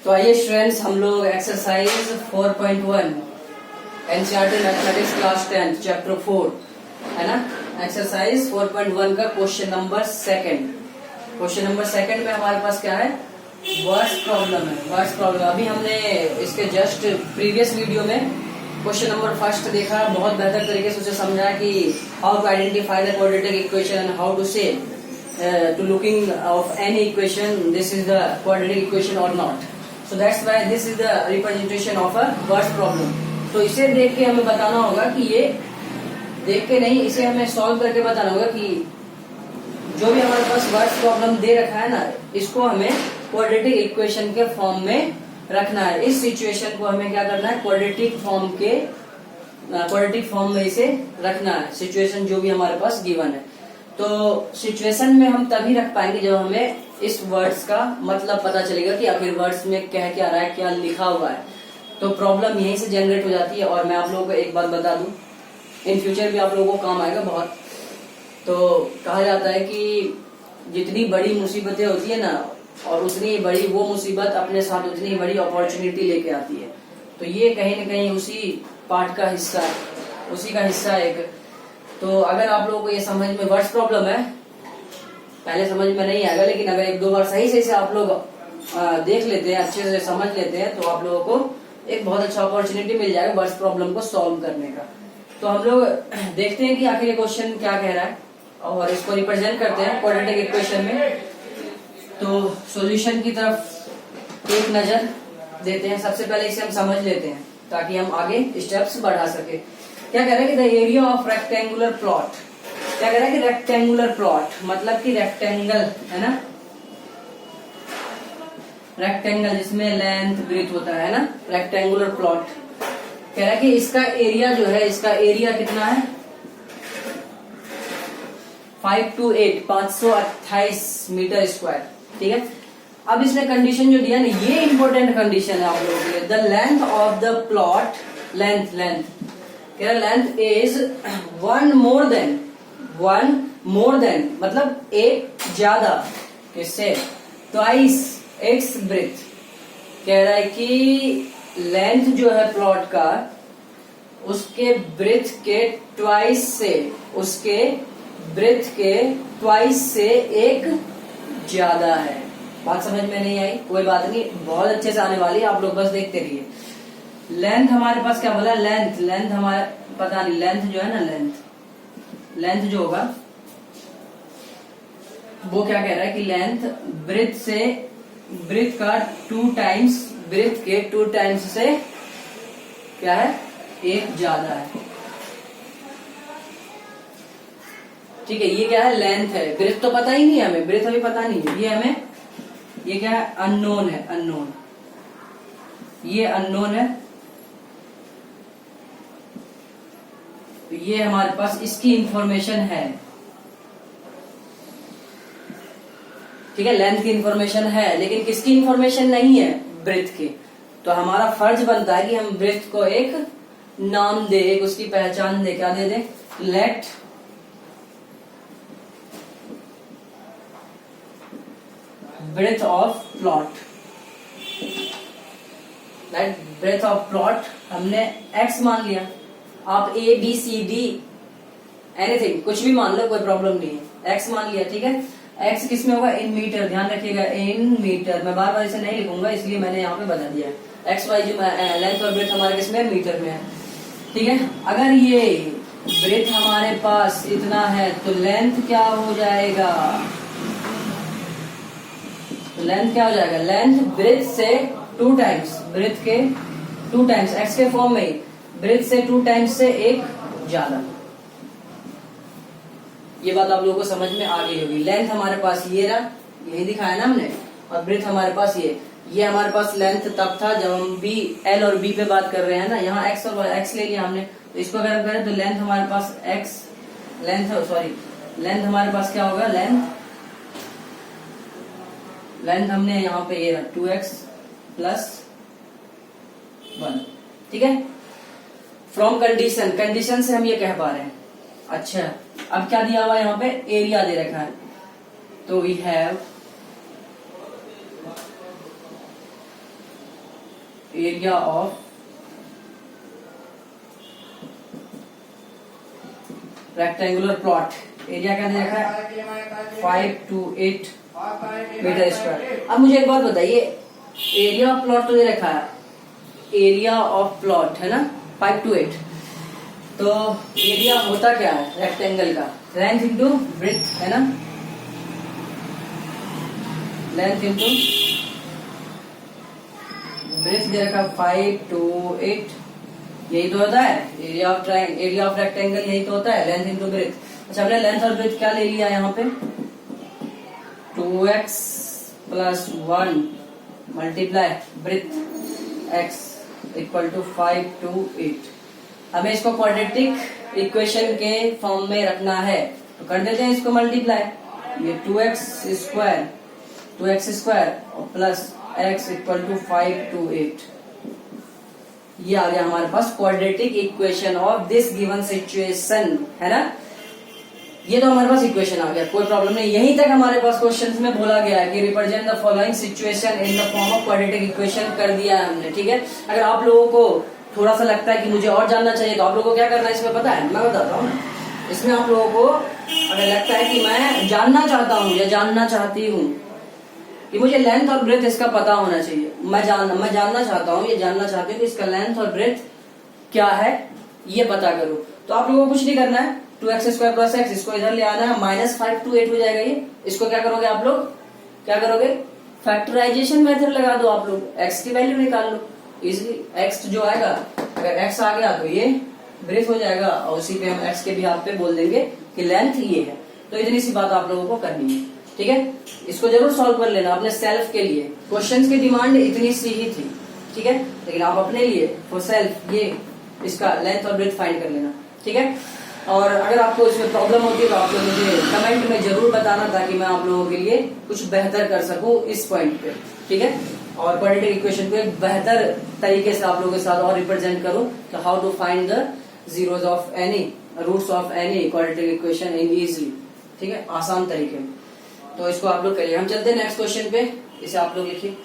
तो आइए स्टूडेंट्स, हम लोग exercise 4.1 NCERT mathematics class 10 chapter 4 है ना। एक्सरसाइज 4.1 का क्वेश्चन नंबर सेकंड में हमारे पास क्या है, वर्ड्स प्रॉब्लम है। वर्ड्स प्रॉब्लम अभी हमने इसके जस्ट प्रीवियस वीडियो में क्वेश्चन नंबर फर्स्ट देखा, बहुत बेहतर तरीके से उसे समझा कि how to identify the quadratic equation and how to से to looking of any equation this is the quadratic equation or not. So that's why this is the representation of a words problem. तो इसे देख के हमें बताना होगा कि ये देख के नहीं, इसे हमें सॉल्व करके बताना होगा कि जो भी हमारे पास वर्ड्स प्रॉब्लम दे रखा है ना, इसको हमें क्वाड्रेटिक इक्वेशन के फॉर्म में रखना है। इस सिचुएशन को हमें क्या करना है, क्वाड्रेटिक फॉर्म में इसे रखना है। सिचुएशन जो भी हमारे पास गिवन है, तो सिचुएशन में हम तभी रख पाएंगे जब हमें इस वर्ड्स का मतलब पता चलेगा कि आखिर वर्ड्स में कह क्या रहा है, क्या लिखा हुआ है। तो प्रॉब्लम यहीं से जनरेट हो जाती है। और मैं आप लोगों को एक बात बता दूं, इन फ्यूचर भी आप लोगों को काम आएगा बहुत। तो कहा जाता है कि जितनी बड़ी मुसीबतें होती है ना, और उतनी बड़ी वो मुसीबत अपने साथ उतनी बड़ी अपॉर्चुनिटी लेके आती है। तो ये कहीं न कहीं उसी पार्ट का हिस्सा है, उसी का हिस्सा एक। तो अगर आप लोगों को ये समझ में वर्ड्स प्रॉब्लम है, पहले समझ में नहीं आएगा, लेकिन अगर एक दो बार सही से आप लोग देख लेते हैं, अच्छे से समझ लेते हैं, तो आप लोगों को एक बहुत अच्छा अपॉर्चुनिटी मिल जाएगा वर्ड्स प्रॉब्लम को सॉल्व करने का। तो हम लोग देखते हैं कि आखिर ये क्वेश्चन क्या कह रहा है और इसको रिप्रेजेंट करते हैं क्वाड्रेटिक इक्वेशन में। तो सॉल्यूशन की तरफ एक नजर देते हैं। सबसे पहले इसे हम समझ लेते हैं ताकि हम आगे स्टेप्स बढ़ा सके। क्या कह रहा है कि the area of rectangular plot, क्या कह रहा है कि रेक्टेंगुलर प्लॉट मतलब कि रेक्टेंगल है ना, रेक्टेंगल जिसमें लेंथ ब्रेथ होता है ना, रेक्टेंगुलर प्लॉट। कह रहा है कि इसका एरिया जो है, इसका एरिया कितना है, 528 मीटर स्क्वायर। ठीक है, अब इसने कंडीशन जो दिया ना, ये इंपॉर्टेंट कंडीशन है आप लोगों के लिए। The length of the plot, length कह रहा length is one more than मतलब एक ज्यादा, किससे, ट्वाइस इट्स ब्रेथ। कह रहा है कि लेंथ जो है प्लॉट का, उसके ब्रेथ के ट्वाइस से, उसके ब्रेथ के ट्वाइस से एक ज्यादा है। बात समझ में नहीं आई, कोई बात नहीं, बहुत अच्छे से आने वाली है, आप लोग बस देखते रहिए। लेंथ हमारे पास क्या बोला, लेंथ हमारे पता नहीं, लेंथ जो है ना, लेंथ जो होगा वो क्या कह रहा है कि लेंथ ब्रेथ का 2 टाइम्स, ब्रेथ के 2 टाइम्स से क्या है, एक ज्यादा है। ठीक है, ये क्या है, लेंथ है। ब्रेथ तो पता ही नहीं है हमें, ब्रेथ अभी पता नहीं है, ये हमें, ये क्या है, अननोन है, अननोन, ये अननोन है। तो ये हमारे पास इसकी इंफॉर्मेशन है। ठीक है, लेंथ की इंफॉर्मेशन है, लेकिन किसकी इंफॉर्मेशन नहीं है, ब्रेथ की। तो हमारा फर्ज बनता है कि हम ब्रेथ को एक नाम दे, एक उसकी पहचान दे। क्या दे दे, let breadth of plot, let breadth of plot हमने x मान लिया। आप A B C D anything कुछ भी मान लो, कोई प्रॉब्लम नहीं है, x मान लिया। ठीक है, x किस में होगा, इन मीटर, ध्यान रखिएगा, इन मीटर। मैं बार बार इसे नहीं लिखूंगा, इसलिए मैंने यहाँ पे बता दिया। एक्स वाई जो लेंथ और ब्रेथ हमारे किस में, मीटर में है। ठीक है, अगर ये ब्रेथ हमारे पास इतना है तो लेंथ क्या हो जाएगा, लेंथ क्या हो जाएगा, लेंथ ब्रेथ से 2 टाइम्स, ब्रेथ के 2 टाइम्स, एक्स के फॉर्म में, ब्रेथ से 2 टाइम्स से एक ज्यादा। ये बात आप लोगों को समझ में आ गई होगी। लेंथ हमारे पास ये रहा, यही दिखाया ना हमने, और ब्रेथ हमारे पास ये हमारे पास लेंथ तब था जब हम बी, एल और बी पे बात कर रहे हैं ना। यहाँ एक्स और एक्स ले लिया हमने, तो इसको अगर हम करें तो लेंथ हमारे पास एक्स, लेंथ हमारे पास क्या होगा, लेंथ हमने यहाँ पे ये 2x + 1। ठीक है, फ्रॉम कंडीशन से हम ये कह पा रहे हैं। अच्छा, अब क्या दिया हुआ है यहाँ पे, एरिया दे रखा है। तो we have area of rectangular plot. Area क्या देखा है 5 to 8 मीटर स्क्वायर। अब मुझे एक बात बताइए, एरिया ऑफ प्लॉट तो दे रखा है, एरिया ऑफ प्लॉट है ना 5 to 8, तो एरिया होता क्या है रेक्टेंगल का, लेंथ इंटू ब्रेथ है ना, लेंथ इंटू ब्रेथ दे रखा 5 to 8, यही तो होता है area of triangle, area of rectangle यही तो होता है, लेंथ इंटू ब्रेथ। अच्छा हमने लेंथ और ब्रेथ क्या ले लिया यहाँ पे 2x plus 1 multiply breadth x equal to 5 to 8। हमें इसको क्वाड्रेटिक इक्वेशन के फॉर्म में रखना है तो कर देते हैं इसको मल्टीप्लाई, ये 2x स्क्वायर और plus x equal to 5 to 8, ये आ गया हमारे पास quadratic equation of this given situation है ना। ये तो हमारे पास इक्वेशन आ गया, कोई प्रॉब्लम नहीं। यहीं तक हमारे पास क्वेश्चंस में बोला गया है कि represent the following situation in the form of quadratic equation कर दिया है हमने, ठीक है। अगर आप लोगों को थोड़ा सा लगता है कि मुझे और जानना चाहिए तो आप लोगों को क्या करना है इसमें पता है, मैं बताता हूँ। इसमें आप लोगों को अगर लगता है कि मैं जानना चाहता हूँ या जानना चाहती हूँ कि मुझे लेंथ और ब्रेथ इसका पता होना चाहिए, मैं जानना चाहता हूँ, ये जानना चाहती हूँ कि इसका लेंथ और ब्रेथ क्या है ये पता करो, तो आप लोगों को कुछ नहीं करना है, 2x स्क्वायर प्लस x इसको इधर ले आना है, -5 to 8 हो जाएगा ये। इसको क्या करोगे आप लोग, क्या करोगे फैक्टराइजेशन मेथड लगा दो, आप लोग x की वैल्यू निकाल लो इजिली। x जो आएगा, अगर x आ गया तो ये ब्रेथ हो जाएगा और उसी पे हम x के भी आप पे बोल देंगे कि लेंथ ये है। तो इतनी सी बात आप लोगों को करनी है, ठीक है। इसको जरूर सॉल्व कर लेना अपने सेल्फ के लिए, क्वेश्चंस की डिमांड इतनी सी ही थी, ठीक है, लेकिन आप अपने लिए फॉर सेल्फ ये इसका लेंथ और ब्रेथ फाइंड कर लेना, ठीक है। और अगर आपको इसमें प्रॉब्लम होती है तो आप लोग मुझे कमेंट में जरूर बताना ताकि मैं आप लोगों के लिए कुछ बेहतर कर सकूं इस पॉइंट पे, ठीक है। और क्वाड्रेटिक इक्वेशन को एक बेहतर तरीके से आप लोगों के साथ और रिप्रेजेंट करूं कि how to find the zeros of any roots of any quadratic equation in easily, ठीक है, आसान तरीके में। तो इसको आप लोग करिए। हम चलते हैं नेक्स्ट क्वेश्चन पे, इसे आप लोग लिखिए।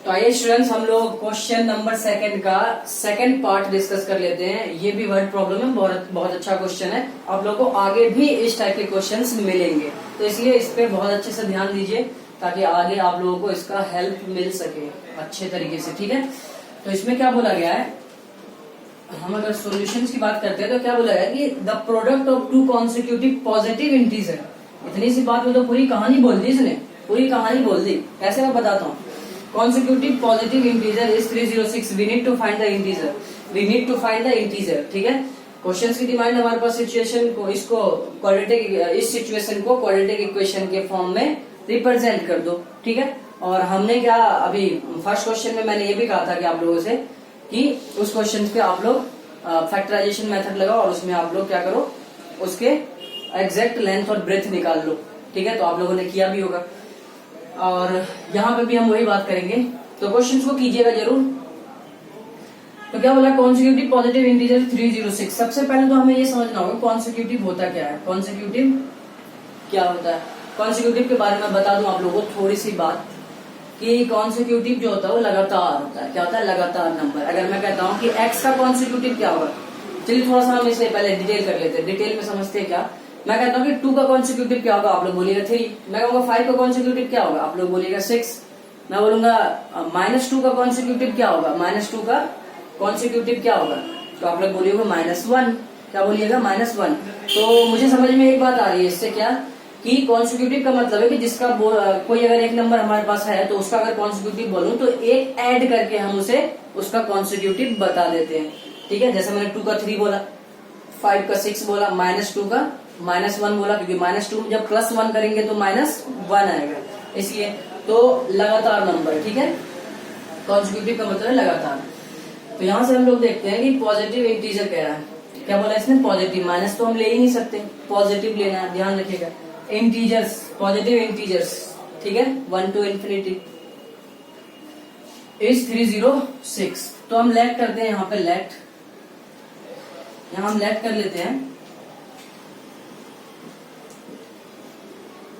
तो आइए स्टूडेंट्स हम लोग क्वेश्चन नंबर 2 का सेकंड पार्ट डिस्कस कर लेते हैं। ये भी वर्ड प्रॉब्लम है, बहुत अच्छा क्वेश्चन है। आप लोगों को आगे भी इस टाइप के क्वेश्चंस मिलेंगे, तो इसलिए इस पे बहुत अच्छे से ध्यान दीजिए ताकि आगे आप लोगों को इसका हेल्प मिल सके अच्छे तरीके से, ठीक है। तो इसमें क्या बोला गया है, हम अगर सॉल्यूशंस की बात करते हैं तो क्या बोला गया कि the product of 2 consecutive positive integer. इतनी सी बात में तो पूरी कहानी बोल दी इसने, पूरी कहानी बोल दी। कैसे मैं बताता हूँ, consecutive positive integer is 306, we need to find the integer, ठीक है। क्वेश्चंस की डिमांड हमारे पास सिचुएशन को, इसको क्वाड्रेटिक, इस सिचुएशन को क्वाड्रेटिक इक्वेशन के फॉर्म में रिप्रेजेंट कर दो, ठीक है। और हमने क्या अभी फर्स्ट क्वेश्चन में मैंने ये भी कहा था कि आप लोगों से कि उस क्वेश्चन पे आप लोग फैक्टराइजेशन मेथड लगाओ और उसमें आप लोग क्या करो, उसके एग्जैक्ट लेंथ और ब्रेथ निकाल लो, ठीक है। तो आप लोगों ने किया भी होगा और यहाँ पे भी हम वही बात करेंगे, तो क्वेश्चंस को कीजिएगा जरूर। तो क्या बोला, कॉन्सिक्यूटिव पॉजिटिव इंटीजर 306। सबसे पहले तो हमें ये समझना होगा कॉन्सिक्यूटिव होता क्या है, कॉन्सिक्यूटिव क्या होता है। कॉन्सिक्यूटिव के बारे में बता दूं आप लोगों को थोड़ी सी बात कि कॉन्सिक्यूटिव जो होता है वो लगातार होता है। क्या होता है, लगातार नंबर। अगर मैं कहता हूँ कि x का कॉन्सिक्यूटिव क्या होगा, चलिए थोड़ा सा हम इसे पहले डिटेल कर लेते हैं, डिटेल में समझते हैं क्या। मैं कहता हूँ कि 2 का कॉन्सिक्यूटिव क्या होगा, आप लोग बोलिएगा 3। मैं कहूँगा 5 का कॉन्सिक्यूटिव क्या होगा, आप लोग बोलिएगा 6। मैं बोलूंगा -2 का कॉन्सिक्यूटिव क्या होगा, -2 का कॉन्सिक्यूटिव क्या होगा, तो आप लोग बोलिएगा -1। क्या बोलिएगा, -1। तो मुझे समझ में एक बात आ रही है इससे क्या कि कॉन्सिक्यूटिव का मतलब है कि जिसका कोई अगर एक नंबर हमारे पास है तो उसका अगर कॉन्सिक्यूटिव बोलूं तो एक ऐड करके हम उसे उसका कॉन्सिक्यूटिव बता देते हैं, ठीक है। जैसे मैंने 2 का 3 बोला, 5 का 6 बोला, -2 का -1 बोला, क्योंकि -2 में जब +1 करेंगे तो -1 आएगा, इसलिए। तो लगातार नंबर, ठीक है। कॉन्सिक्यूटिव का मतलब है लगातार। तो यहाँ से हम लोग देखते हैं कि पॉजिटिव इंटीजर कह रहा है, क्या बोला इसने, पॉजिटिव। माइनस तो हम ले ही नहीं सकते, पॉजिटिव लेना है, ध्यान रखिएगा। इंटीजर्स, पॉजिटिव इंटीजर्स, ठीक है, 1 to infinity इज 306। तो हम लेट करते हैं यहाँ पे, लेट, यहाँ हम लेट कर लेते हैं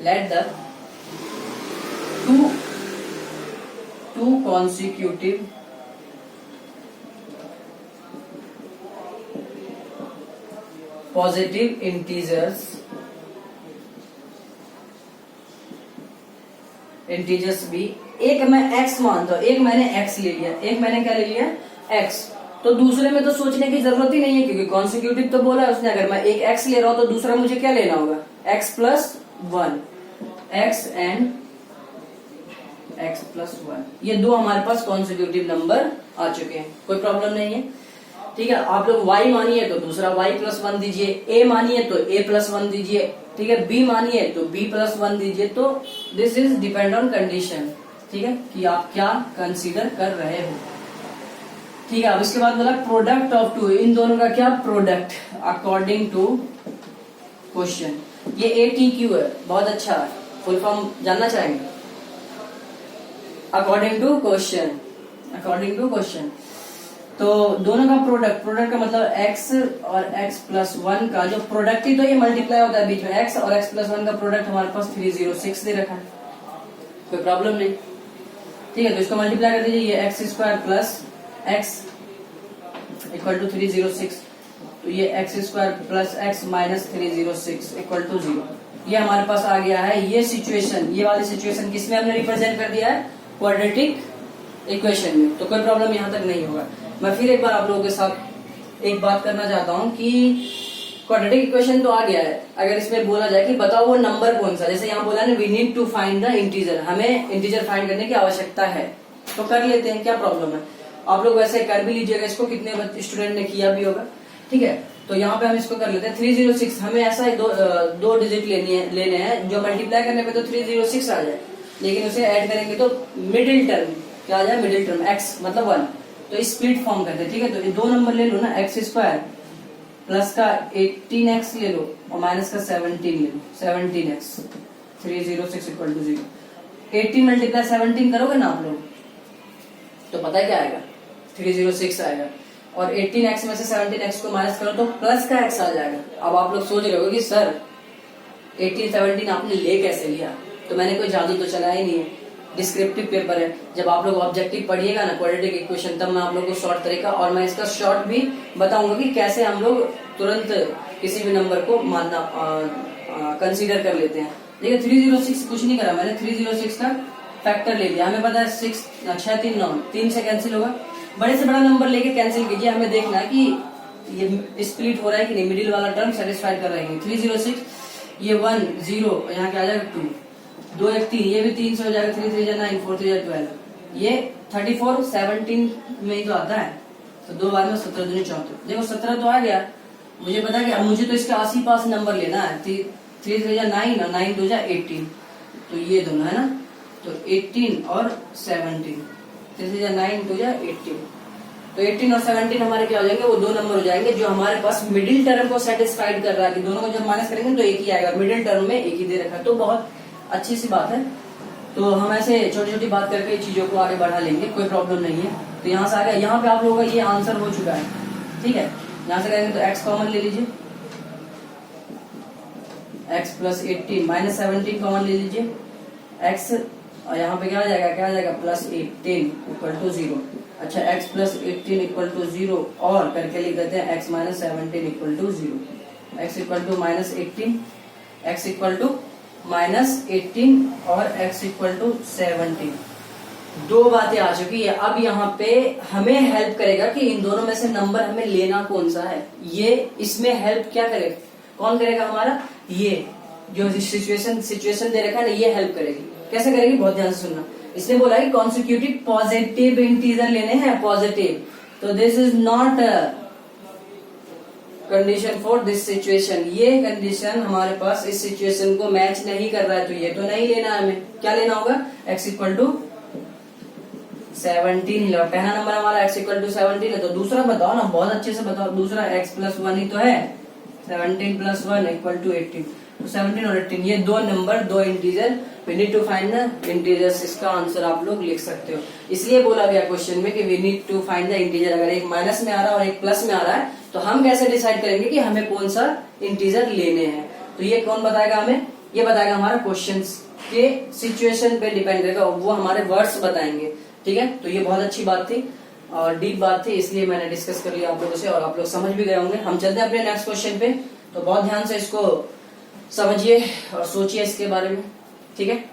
let the two consecutive positive integers भी, एक मैं x मानता हूं, एक मैंने x ले लिया, एक मैंने क्या ले लिया x, तो दूसरे में तो सोचने की जरूरत ही नहीं है क्योंकि कॉन्सिक्यूटिव तो बोला है उसने। अगर मैं एक x ले रहा हूं तो दूसरा मुझे क्या लेना होगा, x plus 1, x and x plus 1। ये दो हमारे पास कॉन्सिक्यूटिव नंबर आ चुके हैं, कोई प्रॉब्लम नहीं है। ठीक है, आप लोग y मानिए तो दूसरा y प्लस 1 दीजिए, a मानिए तो a प्लस 1 दीजिए, ठीक है, b मानिए तो b प्लस 1 दीजिए। तो this is depend on condition, ठीक है, कि आप क्या कंसीडर कर रहे हो। ठीक है, अब इसके बाद बोला प्रोडक्ट ऑफ टू, इन दोनों का क्या प्रोडक्ट अकॉर्डिंग टू क्वेश्चन। ये ATQ है, बहुत अच्छा है, फुल फॉर्म जानना चाहेंगे। According to question, according to question, तो दोनों का प्रोडक्ट का मतलब x और x प्लस 1 का जो प्रोडक्ट ही तो ये मल्टीप्लाई होता है बीच में, x और x प्लस 1 का प्रोडक्ट हमारे पास 306 दे रखा है, कोई प्रॉब्लम नहीं। ठीक है, तो इसको मल्टीप्लाई कर दीजिए, ये x square plus x equal to 306, तो ये x square plus x minus 306 equal to 0। ये हमारे पास आ गया है। ये सिचुएशन, ये वाली सिचुएशन किसमें हमने रिप्रेजेंट कर दिया है, क्वाड्रेटिक इक्वेशन में, तो कोई प्रॉब्लम यहाँ तक नहीं होगा। मैं फिर एक बार आप लोगों के साथ एक बात करना चाहता हूँ कि क्वाड्रेटिक इक्वेशन तो आ गया है, अगर इसमें बोला जाए कि बताओ वो नंबर कौन सा, जैसे यहाँ बोला ना we need to find the integer, हमें इंटीजर फाइंड करने की आवश्यकता है, तो कर लेते हैं, क्या प्रॉब्लम है। आप लोग वैसे कर भी लीजिएगा इसको, कितने स्टूडेंट ने किया भी होगा। ठीक है, तो यहाँ पे हम इसको कर लेते हैं 306। हमें ऐसा ही दो डिजिट लेने हैं जो मल्टीप्लाई करने पे तो 306 आ जाए, लेकिन उसे ऐड करेंगे तो मिडिल टर्म क्या आ जाए, मिडिल टर्म x मतलब 1, तो स्प्लिट फॉर्म करते हैं। ठीक है, तो ये दो नंबर ले लो ना, x स्क्वायर प्लस का 18x ले लो और माइनस का 17 ले लो, 17x 306 इक्वल टू 0। 18 मल्टीप्लाई 17 करोगे ना आप लोग तो पता है क्या आएगा, 306 आएगा, और 18x में से 17x को माइनस करो तो प्लस का x आ जाएगा। अब आप लोग सोच रहे हो कि सर 18 17 आपने ले कैसे लिया, तो मैंने कोई जादू तो चलाया ही नहीं है, डिस्क्रिप्टिव पेपर है। जब आप लोग ऑब्जेक्टिव पढ़िएगा ना क्वाड्रेटिक इक्वेशन, तब मैं आप लोग को शॉर्ट तरीका और मैं इसका शॉर्ट भी बताऊंगा कि कैसे हम लोग तुरंत किसी भी नंबर को मानना कंसीडर कर लेते हैं। देखिए 306 कुछ नहीं करा मैंने, 306 का फैक्टर ले लिया, हमें पता है 6 6 3 9, 3 से कैंसिल होगा, बड़े से बड़ा नंबर लेके कैंसिल कीजिए, हमें देखना है कि ये स्प्लिट हो रहा है कि नहीं, मिडिल वाला टर्म सेटिस्फाइड कर रहा है। 306 ये 1 0 यहाँ क्या आ जाएगा 2, 2 1 3, ये भी 3 से हो जाएगा, 3 3 9 4 3 12, ये 34 17 में ही तो आता है, तो 2 बार में 17 दूनी 34, देखो 17 तो आ गया। मुझे पता है कि अब मुझे तो इसके आस पास नंबर लेना है, 3 3 9 और 9 2 18, तो ये दोनों है ना, तो 18 और 17, 3 9 2 18, तो 18 और 17 हमारे क्या हो जाएंगे, वो दो नंबर हो जाएंगे जो हमारे पास मिडिल टर्म को सेटिस्फाइड कर रहा है कि दोनों को जब माइनस करेंगे तो एक ही आएगा, मिडिल टर्म में एक ही दे रखा है, तो बहुत अच्छी सी बात है। तो हम ऐसे छोटी छोटी बात करके चीजों को आगे बढ़ा लेंगे, कोई प्रॉब्लम नहीं है। तो यहाँ से आ गया, यहाँ पे आप लोगों का ये आंसर हो चुका है। ठीक है, यहाँ से करेंगे तो x कॉमन ले लीजिए, x प्लस 18 माइनस 17 कॉमन ले लीजिए, x और यहाँ पे क्या आ जाएगा, क्या आ जाएगा प्लस 18 इक्वल टू 0। अच्छा, x प्लस 18 इक्वल टू 0 और करके लिख देते हैं x minus 17 equal to 0, x equal to minus 18, x equal to minus 18 और x इक्वल टू 17। दो बातें आ चुकी है। अब यहाँ पे हमें हेल्प करेगा कि इन दोनों में से नंबर हमें लेना कौन सा है, ये इसमें हेल्प क्या करेगा, कौन करेगा हमारा, ये जो सिचुएशन दे रखा है ना, ये हेल्प करेगी। कैसे करेगी, बहुत ध्यान से सुनना। इसने बोला कि कॉन्सिक्यूटिव पॉजिटिव इंटीजर लेने हैं, पॉजिटिव, तो this is not condition for this situation, ये कंडीशन हमारे पास इस सिचुएशन को मैच नहीं कर रहा है, तो ये तो नहीं लेना है हमें। क्या लेना होगा, x इक्वल टू 17, पहला नंबर हमारा x इक्वल टू 17 है, तो दूसरा बताओ ना, बहुत अच्छे से बताओ, दूसरा x प्लस 1 ही तो है, 17 प्लस 1 इक्वल टू 18, तो 17 और 18 ये दो नंबर, दो integer, we need to find the integers, इसका आंसर आप लोग लिख सकते हो। इसलिए बोला गया क्वेश्चन में कि we need to find the integer, अगर एक माइनस में आ रहा है और एक प्लस में आ रहा है तो हम कैसे डिसाइड करेंगे कि हमें कौन सा इंटीजर लेने हैं, तो ये कौन बताएगा हमें, ये बताएगा हमारा क्वेश्चंस के सिचुएशन पे डिपेंड करेगा, वो हमारे वर्ड्स बताएंगे। ठीक है, तो ये बहुत अच्छी बात थी और डीप बात थी, इसलिए मैंने डिस्कस कर लिया आप लोगों से और आप लोग समझ भी गए होंगे। हम चलते हैं अपने नेक्स्ट क्वेश्चन पे, तो बहुत ध्यान से इसको समझिए और सोचिए इसके बारे में। ठीक है।